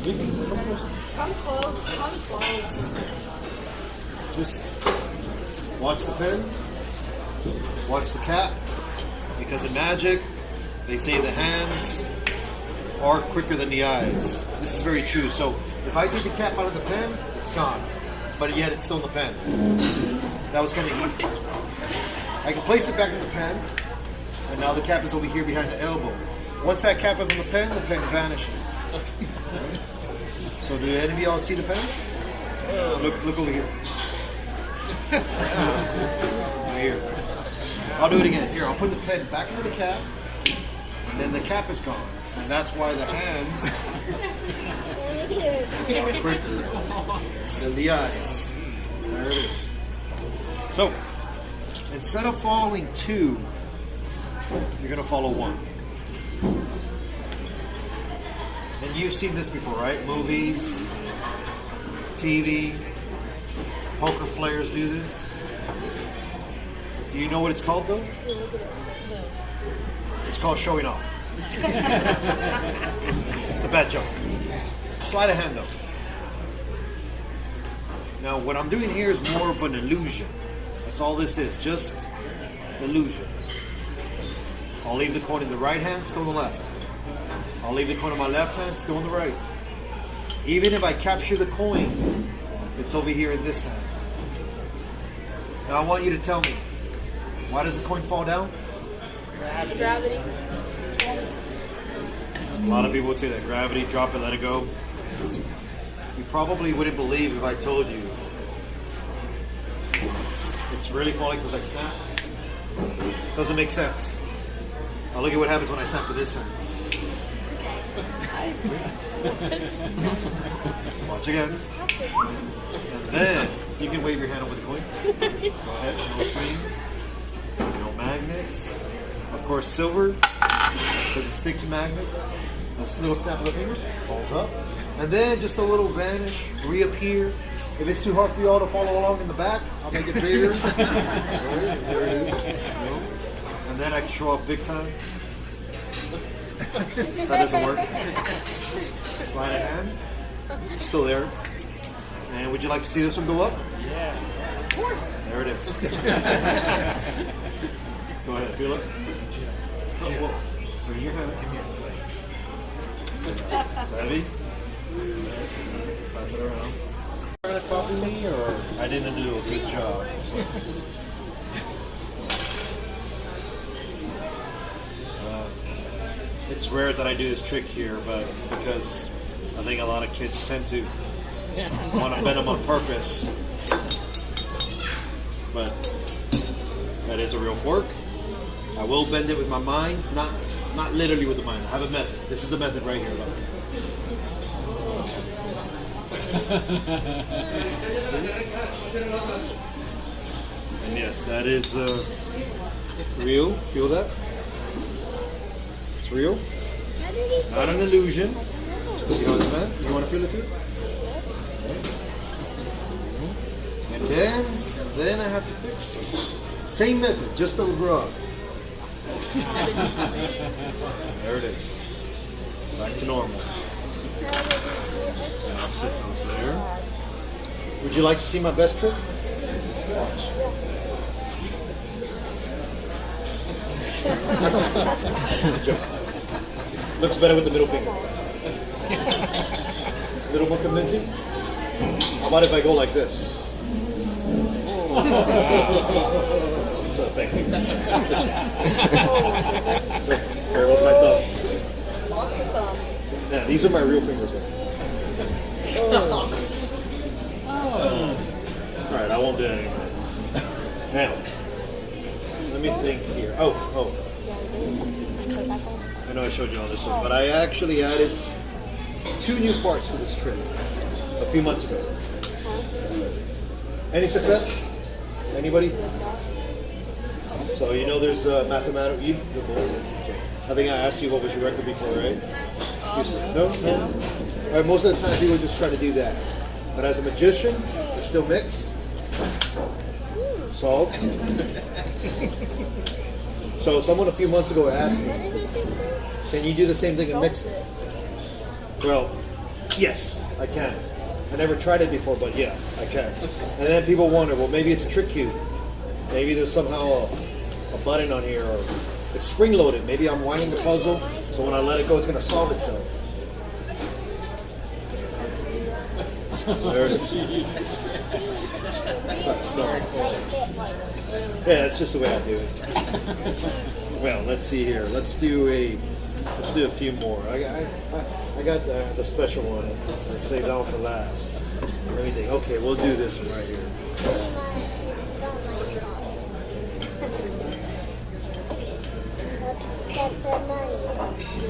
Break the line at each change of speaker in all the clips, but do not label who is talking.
Come close. Come close.
Just watch the pen, watch the cap, because in magic, they say the hands are quicker than the eyes. This is very true. So if I take the cap out of the pen, it's gone, but yet it's still in the pen. That was kind of easy. I can place it back in the pen, and now the cap is over here behind the elbow. Once that cap is on the pen vanishes. So do any of y'all see the pen? Look over here. Right here. I'll do it again. Here, I'll put the pen back into the cap, and then the cap is gone. And that's why the hands are quicker than the eyes. There it is. So, instead of following 2, you're going to follow 1. And you've seen this before, right? Movies, TV, poker players do this. Do you know what it's called, though? It's called showing off. It's a bad joke. Sleight of hand, though. Now, what I'm doing here is more of an illusion. That's all this is, just illusions. I'll leave the coin in the right hand, still in the left. I'll leave the coin in my left hand, still in the right. Even if I capture the coin, it's over here in this hand. Now I want you to tell me, why does the coin fall down?
Gravity.
A lot of people would say that gravity, drop it, let it go. You probably wouldn't believe if I told you it's really falling because I snap. Doesn't make sense. Now look at what happens when I snap to this end. Watch again. And then you can wave your hand over the coin. Go ahead, no strings, no magnets. Of course, silver, because it sticks to magnets. A little snap of the finger, falls up. And then just a little vanish, reappear. If it's too hard for y'all to follow along in the back, I'll make it bigger. There it is. And then I can show off big time. That doesn't work. Slide of hand. Still there. And would you like to see this one go up?
Yeah.
Of course.
There it is. Go ahead, feel it. Oh, whoa. Bring your hand. Heavy. Pass it around. Are you going to copy me, or I didn't do a good job? It's rare that I do this trick here, but because I think a lot of kids tend to want to bend them on purpose. But that is a real fork. I will bend it with my mind, not literally with the mind. I have a method. This is the method right here. Look. And yes, that is real. Feel that? It's real. Not an illusion. See how it's meant? You want to feel it too? And then I have to fix it. Same method, just a rub. There it is. Back to normal. And I'll set those there. Would you like to see my best trick? Watch. Looks better with the middle finger. A little more convincing. How about if I go like this? So thank you. There was my thumb. Yeah, these are my real fingers. Alright, I won't do that anymore. Now, let me think here. Oh. I know I showed you all this one, but I actually added 2 new parts to this trick a few months ago. Any success? Anybody? So you know there's mathematical. I think I asked you what was your record before, right? No? All right, most of the time people just try to do that. But as a magician, there's still mix, solve. So someone a few months ago asked me, can you do the same thing in mixing? Well, Yes, I can. I never tried it before, but yeah, I can. And then people wonder, well, maybe it's a trick cube. Maybe there's somehow a button on here, or it's spring-loaded. Maybe I'm winding the puzzle, so when I let it go, it's going to solve itself. There it is. That's not. Yeah, that's just the way I do it. Well, let's see here. Let's do a few more. I got the special one. I saved that one for last. Let me think. Okay, we'll do this one right here.
That's the money.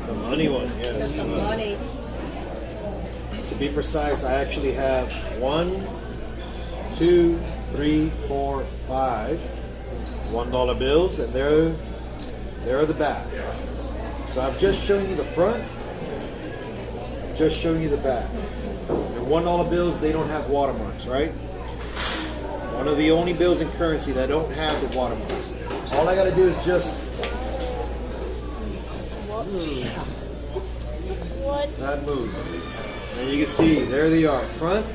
The money one, yes.
That's the money.
To be precise, I actually have 1, 2, 3, 4, 5 $1 bills, and there are the back. So I'm just showing you the front, just showing you the back. And $1 bills, they don't have watermarks, right? One of the only bills in currency that don't have the watermarks. All I gotta do is just that move. And you can see, there they are, front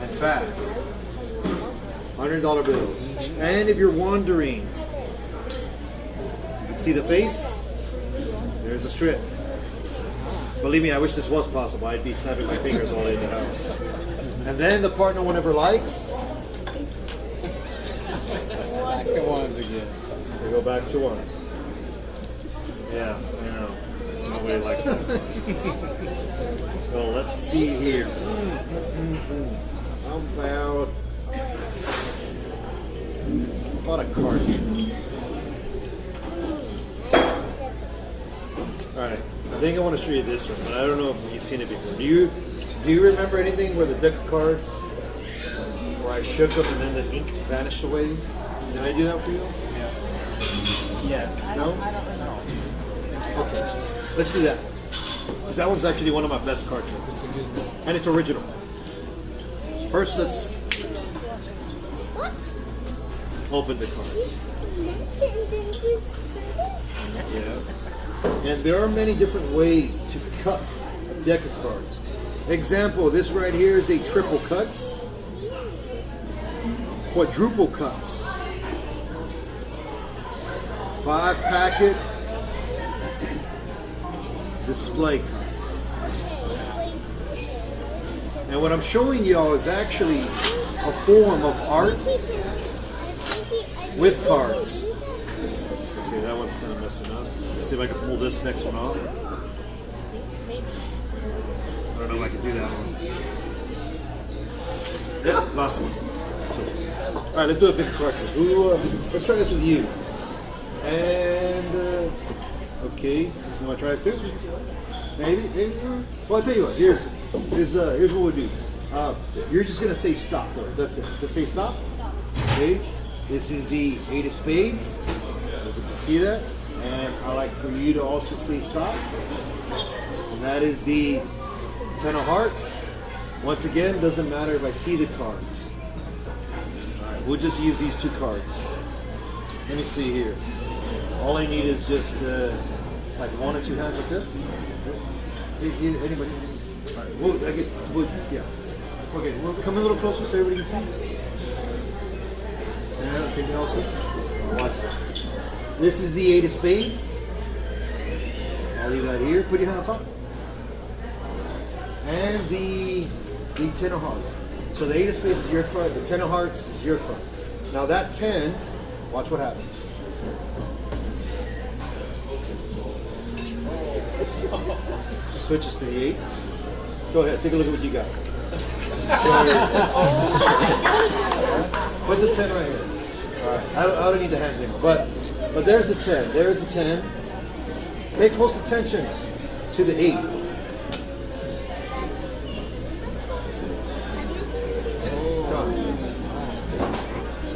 and back. $100 bills. And if you're wondering, you can see the face, there's a strip. Believe me, I wish this was possible. I'd be snapping my fingers all day in the house. And then the part no one ever likes.
Back to ones again.
We go back to ones. Yeah, I know. Nobody likes that. So let's see here. How about a card? Alright, I think I want to show you this one, but I don't know if you've seen it before. Do you remember anything where the deck of cards, where I shook them and then the ink vanished away? Did I do that for you?
Yes.
No?
I don't know.
Okay, let's do that. Because that one's actually one of my best card tricks. And it's original. First, let's open the cards. Yeah. And there are many different ways to cut a deck of cards. Example, this right here is a triple cut. Quadruple cuts. 5-packet display cuts. And what I'm showing y'all is actually a form of art with cards. Okay, that one's kind of messing up. Let's see if I can pull this next one off. I don't know if I can do that one. Yep, last one. All right, let's do a big card trick. Let's try this with you. And okay, you want to try this too? Maybe. Well, I'll tell you what. Here's what we'll do. You're just gonna say stop, though. That's it. Just say stop. Okay. This is the 8 of spades. You can see that. And I like for you to also say stop. And that is the 10 of hearts. Once again, doesn't matter if I see the cards. All right, we'll just use these 2 cards. Let me see here. All I need is just like 1 or 2 hands like this. Anybody? All right. Well, I guess. Yeah. Okay. Well, come a little closer so everybody can see. Yeah. Can you also watch this? This is the 8 of spades. I'll leave that here. Put your hand on top. And the 10 of hearts. So the 8 of spades is your card. The 10 of hearts is your card. Now that 10. Watch what happens. Switches to the 8. Go ahead, take a look at what you got. Put the 10 right here. Alright, I don't need the hands anymore. But there's the 10. There's the 10. Pay close attention to the 8.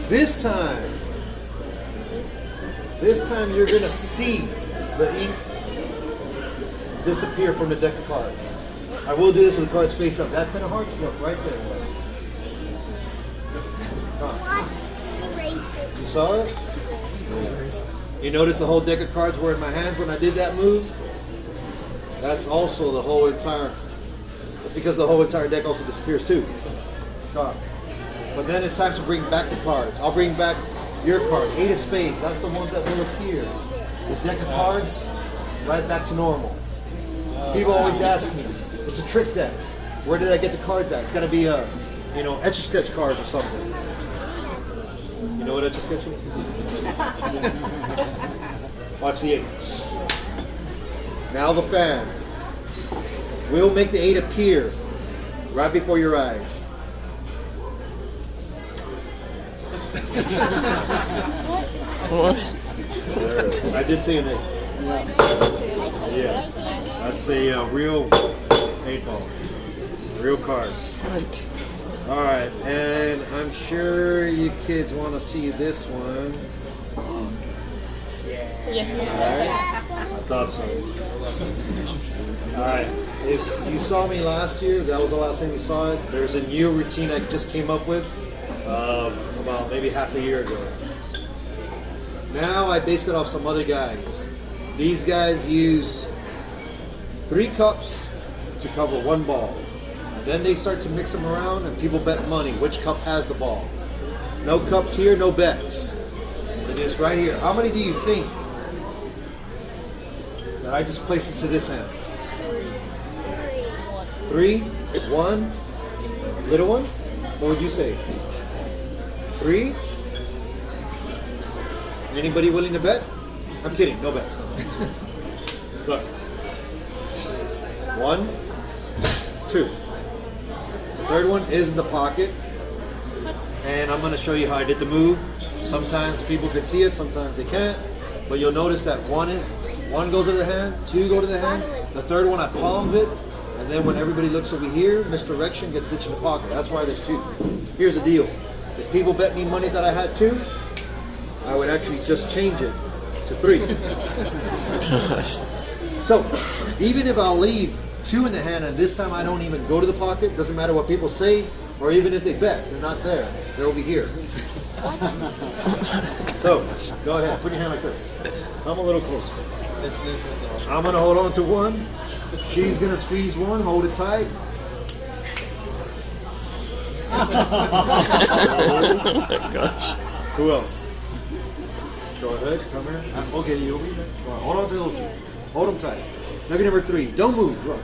This time you're going to see the ink disappear from the deck of cards. I will do this with the cards face up. That 10 of hearts, look, right there.
What? Erased it.
You saw it? You notice the whole deck of cards were in my hands when I did that move? That's also the whole entire That's because the whole entire deck also disappears too. But then it's time to bring back the cards. I'll bring back your card, 8 of spades. That's the ones that will appear. The deck of cards, right back to normal. People always ask me, it's a trick deck. Where did I get the cards at? It's got to be a, Etch-a-Sketch card or something. You know what Etch-a-Sketch is? Watch the 8. Now the fan. We'll make the 8 appear right before your eyes. I did say an 8. Yeah. That's a real 8 ball. Real cards. Alright, and I'm sure you kids want to see this one. Alright, I thought so. Alright, if you saw me last year, that was the last time you saw it, there's a new routine I just came up with about maybe half a year ago. Now I base it off some other guys. These guys use 3 cups to cover 1 ball. And then they start to mix them around and people bet money which cup has the ball. No cups here, no bets. It is right here. How many do you think that I just placed into this hand? 3, 1, little one? What would you say? 3? Anybody willing to bet? I'm kidding, no bets. No bets. Look. 1, 2. The third one is in the pocket. And I'm going to show you how I did the move. Sometimes people can see it, sometimes they can't. But you'll notice that one goes to the hand, 2 go to the hand. The third one I palmed it. And then when everybody looks over here, misdirection gets ditched in the pocket. That's why there's 2. Here's the deal. If people bet me money that I had 2, I would actually just change it to 3. So, even if I'll leave 2 in the hand and this time I don't even go to the pocket, doesn't matter what people say, or even if they bet, they're not there. They're over here. So, go ahead, put your hand like this. I'm a little closer.
This one's awesome.
I'm going to hold on to 1. She's going to squeeze 1, hold it tight.
Gosh.
Who else? Go ahead, come here. Okay, you over here. All right, hold on to those 2. Hold them tight. Lucky number 3. Don't move. Look.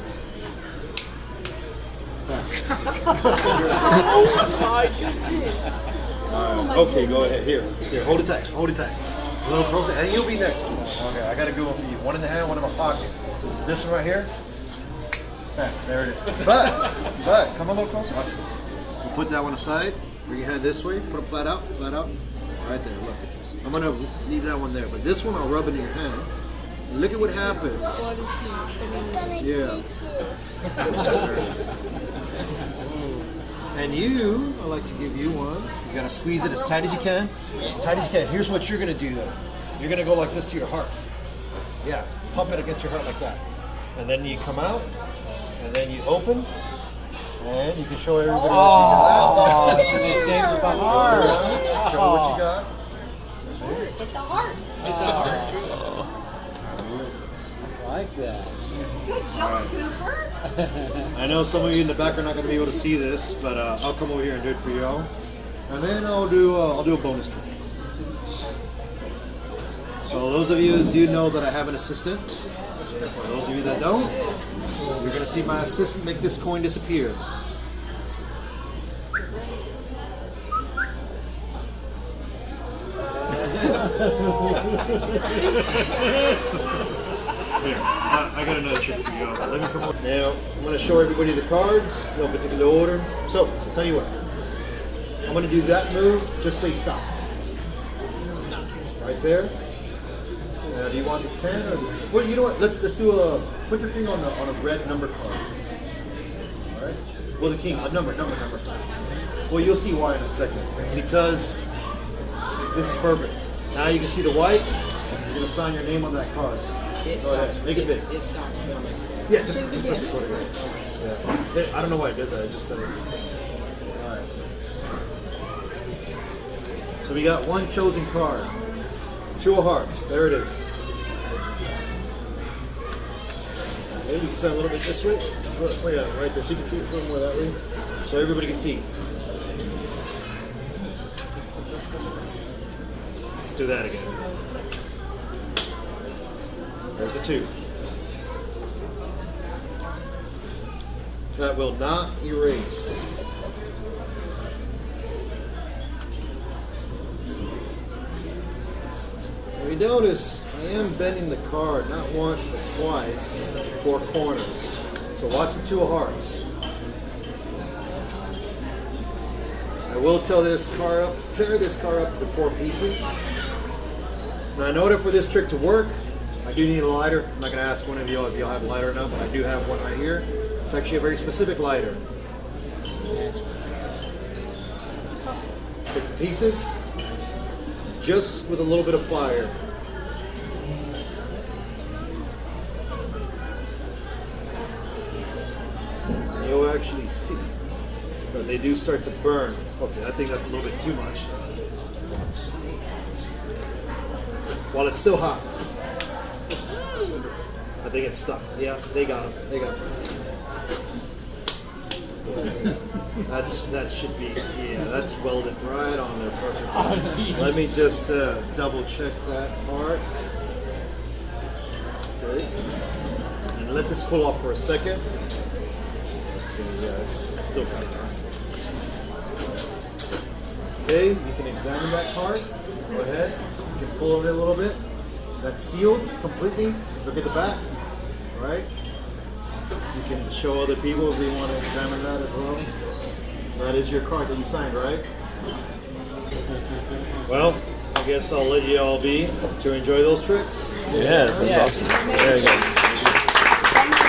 Okay, go ahead. Here, hold it tight. Hold it tight. A little closer, and you'll be next. Okay, I got a good one for you. 1 in the hand, 1 in my pocket. This one right here. There it is. But, come a little closer. Watch this. You put that one aside. Bring your hand this way. Put it flat out. Right there. Look. I'm gonna leave that one there, but this one I'll rub it in your hand. And look at what happens.
It's gonna
Yeah. And you, I like to give you one. You gotta squeeze it as tight as you can. As tight as you can. Here's what you're gonna do though. You're gonna go like this to your heart. Yeah, pump it against your heart like that. And then you come out, and then you open, and you can show everybody what you got. Show what you got.
It's a heart.
It's a heart. I like that.
Good job, Cooper.
I know some of you in the back are not going to be able to see this, but I'll come over here and do it for y'all. And then I'll do a bonus trick. So those of you who do know that I have an assistant, for those of you that don't, you're going to see my assistant make this coin disappear. Here, I got another trick for you. Let me come on. Now, I'm going to show everybody the cards, no particular order. So, I'll tell you what. I'm going to do that move, just say stop. Right there. Now, do you want the 10 or the... Well, you know what? Let's do a... Put your finger on a red number card. Alright? Well, the king. A number. Well, you'll see why in a second. Because this is perfect. Now you can see the white. You're going to sign your name on that card. Go ahead. Make it big.
It stopped filming.
Yeah, just press record again. Yeah. I don't know why it does that. It just does. Alright. So we got 1 chosen card. 2 of hearts. There it is. Okay, you can sign a little bit this way. Oh yeah, right there. So you can see it from more that way. So everybody can see. Let's do that again. There's the 2. That will not erase. If you notice, I am bending the card not once but twice, 4 corners. So watch the 2 of hearts. I will tear this card up into 4 pieces. Now in order for this trick to work, I do need a lighter. I'm not going to ask one of y'all if y'all have a lighter or not, but I do have one right here. It's actually a very specific lighter. Take the pieces, just with a little bit of fire. You'll actually see that they do start to burn. Okay, I think that's a little bit too much. While it's still hot. I think it's stuck. Yeah, they got him. They got him. That should be, yeah, that's welded right on there perfectly. Let me just double check that part. Okay. And let this cool off for a second. Okay, yeah, it's still kind of hot. Okay, you can examine that card. Go ahead. You can pull over it a little bit. That's sealed completely. Look at the back. All right. You can show other people if they want to examine that as well. That is your card that you signed, right? Well, I guess I'll let you all be to enjoy those tricks.
Yes, that's awesome. Very good.